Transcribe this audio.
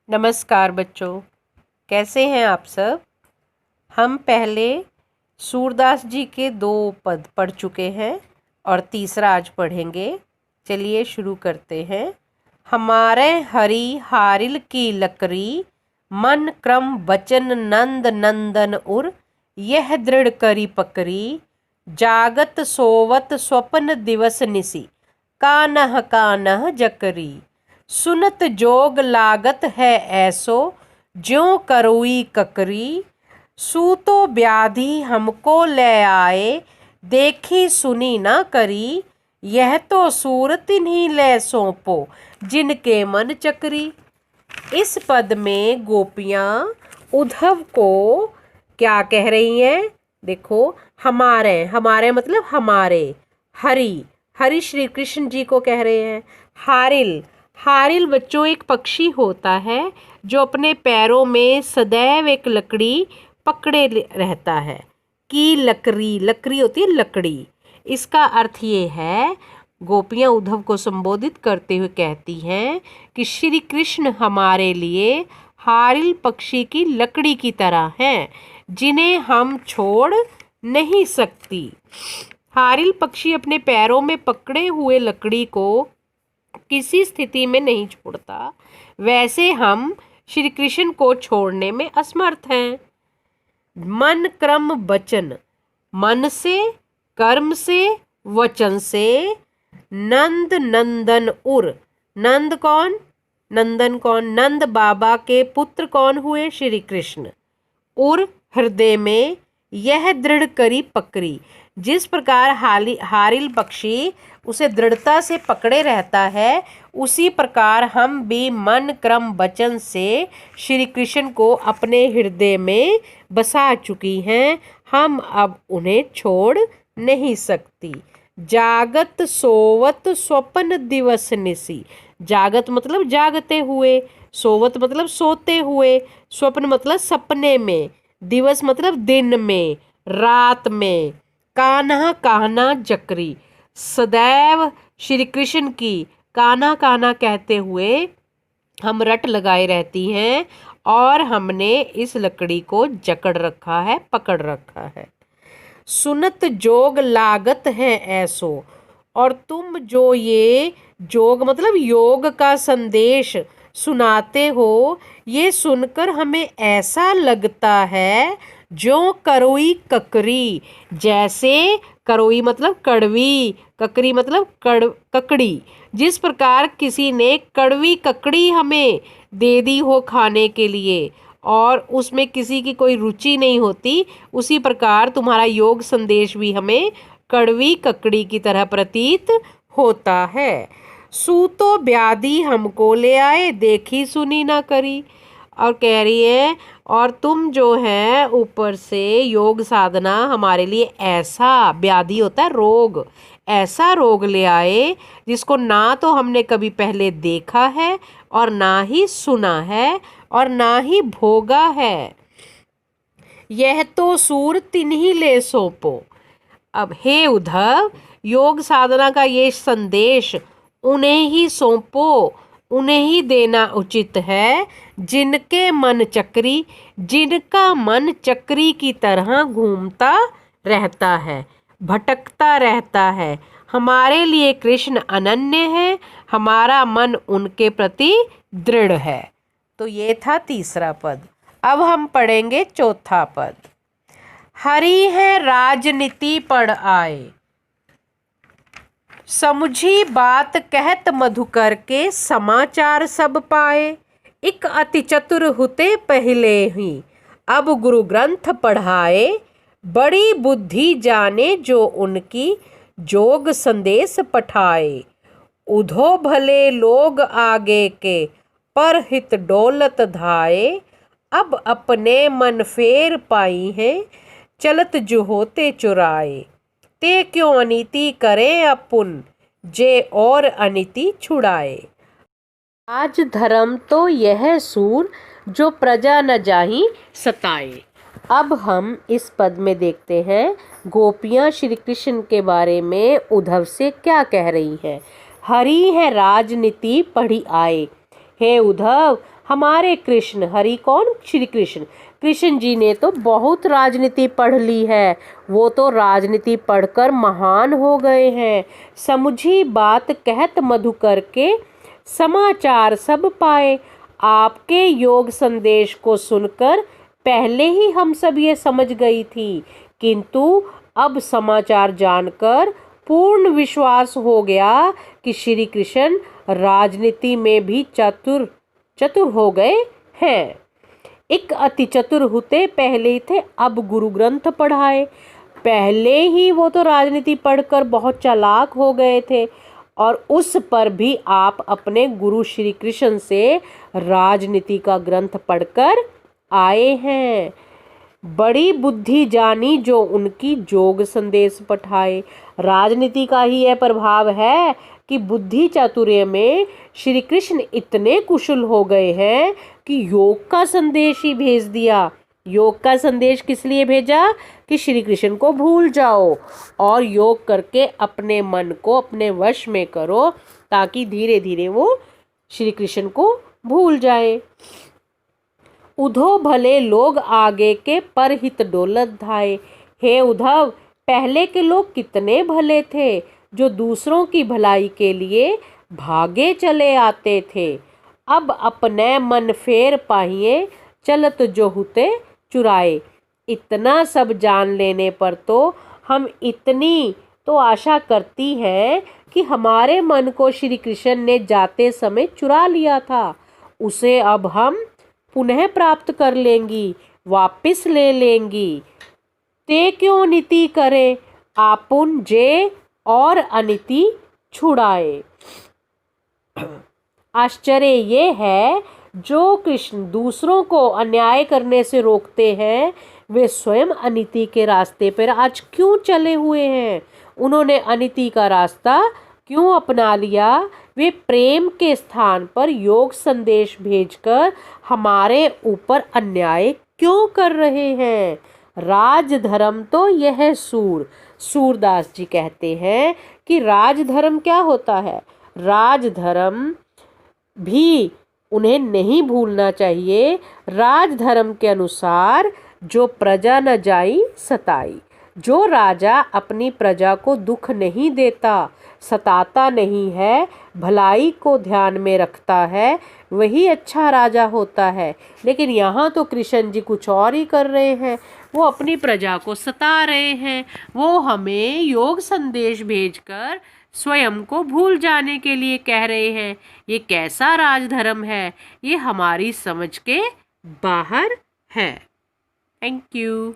नमस्कार बच्चों, कैसे हैं आप सब। हम पहले सूरदास जी के 2 पद पढ़ चुके हैं और तीसरा आज पढ़ेंगे। चलिए शुरू करते हैं। हमारे हरि हारिल की लकड़ी, मन क्रम बचन नंद नंदन उर, यह दृढ़ करी पकड़ी, जागत सोवत स्वप्न दिवस निसी, कानह कानह जकरी। सुनत जोग लागत है ऐसो, ज्यों करोई ककरी। सूतो व्याधि हमको ले आए, देखी सुनी ना करी। यह तो सूर तिन्हीं ले सौंपो, जिनके मन चकरी। इस पद में गोपियाँ उद्धव को क्या कह रही हैं? देखो, हमारे मतलब हमारे हरि श्री कृष्ण जी को कह रहे हैं। हारिल बच्चों एक पक्षी होता है जो अपने पैरों में सदैव एक लकड़ी पकड़े रहता है। की लकड़ी होती है लकड़ी। इसका अर्थ ये है, गोपियाँ उद्धव को संबोधित करते हुए कहती हैं कि श्री कृष्ण हमारे लिए हारिल पक्षी की लकड़ी की तरह हैं, जिन्हें हम छोड़ नहीं सकती। हारिल पक्षी अपने पैरों में पकड़े हुए लकड़ी को किसी स्थिति में नहीं छोड़ता, वैसे हम श्री कृष्ण को छोड़ने में असमर्थ हैं। मन क्रम वचन, मन से, कर्म से, वचन से। नंद नंदन उर, नंद कौन? नंदन कौन? नंद बाबा के पुत्र कौन हुए? श्री कृष्ण। उर हृदय में, यह दृढ़ करी पकड़ी। जिस प्रकार हारिल पक्षी उसे दृढ़ता से पकड़े रहता है, उसी प्रकार हम भी मन क्रम वचन से श्री कृष्ण को अपने हृदय में बसा चुकी हैं। हम अब उन्हें छोड़ नहीं सकती। जागत सोवत स्वप्न दिवस निसी। जागत मतलब जागते हुए, सोवत मतलब सोते हुए, स्वप्न मतलब सपने में, दिवस मतलब दिन में, रात में। कान्हा कान्हा जकरी, सदैव श्री कृष्ण की कान्हा कान्हा कहते हुए हम रट लगाए रहती हैं और हमने इस लकड़ी को जकड़ रखा है, पकड़ रखा है। सुनत जोग लागत है ऐसो, और तुम जो ये जोग मतलब योग का संदेश सुनाते हो, ये सुनकर हमें ऐसा लगता है जो करोई ककरी, जैसे करोई मतलब कड़वी, ककरी मतलब ककड़ी। जिस प्रकार किसी ने कड़वी ककड़ी हमें दे दी हो खाने के लिए और उसमें किसी की कोई रुचि नहीं होती, उसी प्रकार तुम्हारा योग संदेश भी हमें कड़वी ककड़ी की तरह प्रतीत होता है। सूतो व्याधि हमको ले आए, देखी सुनी ना करी। और कह रही है, और तुम जो है ऊपर से योग साधना हमारे लिए ऐसा, व्याधि होता है रोग, ऐसा रोग ले आए जिसको ना तो हमने कभी पहले देखा है और ना ही सुना है और ना ही भोगा है। यह तो सूर तिन्हीं ले सौंपो। अब हे उद्धव, योग साधना का ये संदेश उन्हें ही सौंपो, उन्हें ही देना उचित है, जिनके मन चक्री, जिनका मन चक्री की तरह घूमता रहता है, भटकता रहता है। हमारे लिए कृष्ण अनन्य है, हमारा मन उनके प्रति दृढ़ है। तो ये था तीसरा पद। अब हम पढ़ेंगे चौथा पद। हरि है राजनीति पढ़ आए, समझी बात कहत मधुकर के, समाचार सब पाए। इक अति चतुर हुते पहले ही, अब गुरु ग्रंथ पढ़ाए। बड़ी बुद्धि जाने जो उनकी, जोग संदेश पठाए। उधो भले लोग आगे के, पर हित डोलत धाए। अब अपने मन फेर पाई है, चलत जो होते चुराए। ते क्यों अनीति करे अपुन, जे और अनीति छुड़ाए। आज धर्म तो यह सूर, जो प्रजा न जाही सताए। अब हम इस पद में देखते हैं गोपियाँ श्री कृष्ण के बारे में उद्धव से क्या कह रही हैं। हरि है राजनीति पढ़ी आए, हे उद्धव, हमारे कृष्ण, हरि कौन? श्री कृष्ण, कृष्ण जी ने तो बहुत राजनीति पढ़ ली है, वो तो राजनीति पढ़कर महान हो गए हैं। समुझी बात कहत मधुकर के, समाचार सब पाए। आपके योग संदेश को सुनकर पहले ही हम सब ये समझ गई थी, किंतु अब समाचार जानकर पूर्ण विश्वास हो गया कि श्री कृष्ण राजनीति में भी चतुर हो गए हैं। एक अति चतुर होते पहले थे, अब गुरु ग्रंथ पढ़ाए। पहले ही वो तो राजनीति पढ़कर बहुत चालाक हो गए थे, और उस पर भी आप अपने गुरु श्री कृष्ण से राजनीति का ग्रंथ पढ़कर आए हैं। बड़ी बुद्धि जानी जो उनकी जोग संदेश पठाए। राजनीति का ही यह प्रभाव है कि बुद्धि चातुर्य में श्री कृष्ण इतने कुशल हो गए हैं कि योग का संदेश ही भेज दिया। योग का संदेश किस लिए भेजा? कि श्री कृष्ण को भूल जाओ और योग करके अपने मन को अपने वश में करो, ताकि धीरे धीरे वो श्री कृष्ण को भूल जाए। उधो भले लोग आगे के परहित डोलत धाए। हे उद्धव, पहले के लोग कितने भले थे, जो दूसरों की भलाई के लिए भागे चले आते थे। अब अपने मन फेर पाहिए, चलत जो हुते चुराए। इतना सब जान लेने पर तो हम इतनी तो आशा करती हैं कि हमारे मन को श्री कृष्ण ने जाते समय चुरा लिया था, उसे अब हम पुनः प्राप्त कर लेंगी, वापिस ले लेंगी। ते क्यों नीति करे, आपुन जे और अनिति छुड़ाए। आश्चर्य ये है, जो कृष्ण दूसरों को अन्याय करने से रोकते हैं, वे स्वयं अनिति के रास्ते पर आज क्यों चले हुए हैं? उन्होंने अनिति का रास्ता क्यों अपना लिया? वे प्रेम के स्थान पर योग संदेश भेजकर हमारे ऊपर अन्याय क्यों कर रहे हैं? राजधर्म तो यह सूरदास जी कहते हैं कि राजधर्म क्या होता है? राजधर्म भी उन्हें नहीं भूलना चाहिए। राजधर्म के अनुसार जो प्रजा न जाई सताई। जो राजा अपनी प्रजा को दुख नहीं देता, सताता नहीं है, भलाई को ध्यान में रखता है, वही अच्छा राजा होता है। लेकिन यहाँ तो कृष्ण जी कुछ और ही कर रहे हैं। वो अपनी प्रजा को सता रहे हैं। वो हमें योग संदेश भेजकर स्वयं को भूल जाने के लिए कह रहे हैं। ये कैसा राजधर्म है? ये हमारी समझ के बाहर है। Thank you.